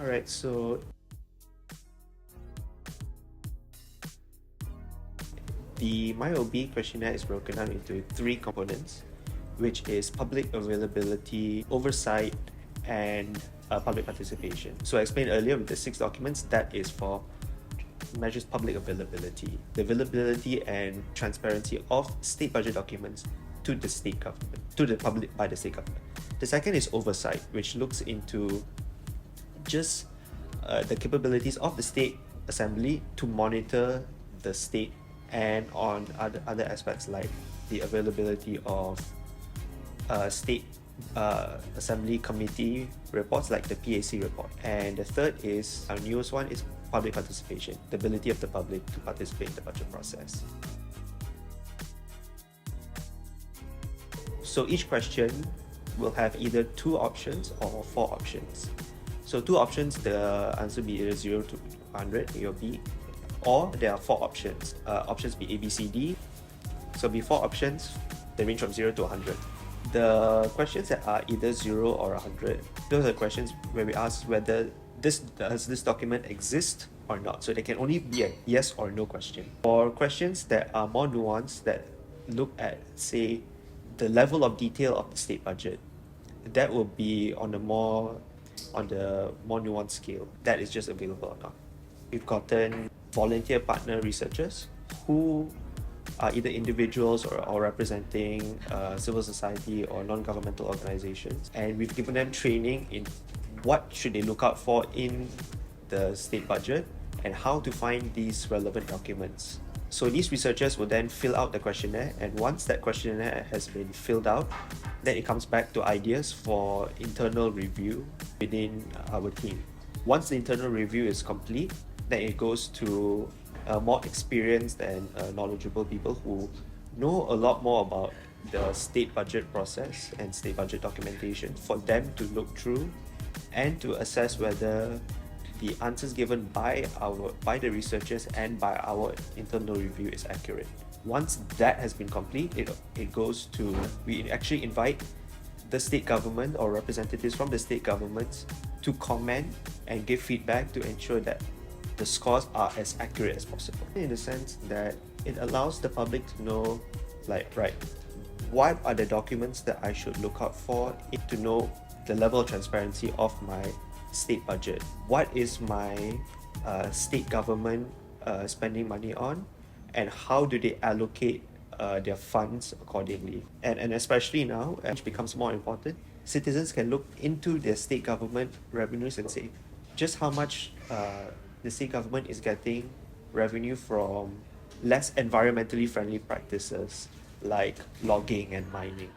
Alright, so the MyOBI questionnaire is broken down into 3 components, which is public availability, oversight, and public participation. So I explained earlier with the 6 documents, that is for measures public availability, the availability and transparency of state budget documents to the state government, to the public by the state government. The second is oversight, which looks into just the capabilities of the state assembly to monitor the state and on other aspects like the availability of state assembly committee reports like the PAC report. And the third is, our newest one, is public participation, the ability of the public to participate in the budget process. So each question will have either 2 options or 4 options. So 2 options, the answer be either 0 to 100, A or B, or there are 4 options. Options be A, B, C, D. So be 4 options, they range from 0 to 100. The questions that are either 0 or 100, those are questions where we ask whether does this document exist or not. So they can only be a yes or no question. For questions that are more nuanced, that look at, say, the level of detail of the state budget, that will be on the more nuanced scale. That is just available or not. We've gotten volunteer partner researchers who are either individuals or representing civil society or non-governmental organizations, and we've given them training in what should they look out for in the state budget and how to find these relevant documents. So these researchers will then fill out the questionnaire, and once that questionnaire has been filled out, then it comes back to ideas for internal review within our team. Once the internal review is complete, then it goes to more experienced and knowledgeable people who know a lot more about the state budget process and state budget documentation, for them to look through and to assess whether the answers given by the researchers and by our internal review is accurate. Once that has been complete, it goes to, we actually invite the state government or representatives from the state governments to comment and give feedback to ensure that the scores are as accurate as possible, in the sense that it allows the public to know, like, right, what are the documents that I should look out for to know the level of transparency of my state budget. What is my state government spending money on, and how do they allocate their funds accordingly? And especially now, which becomes more important, citizens can look into their state government revenues and say just how much the state government is getting revenue from less environmentally friendly practices like logging and mining.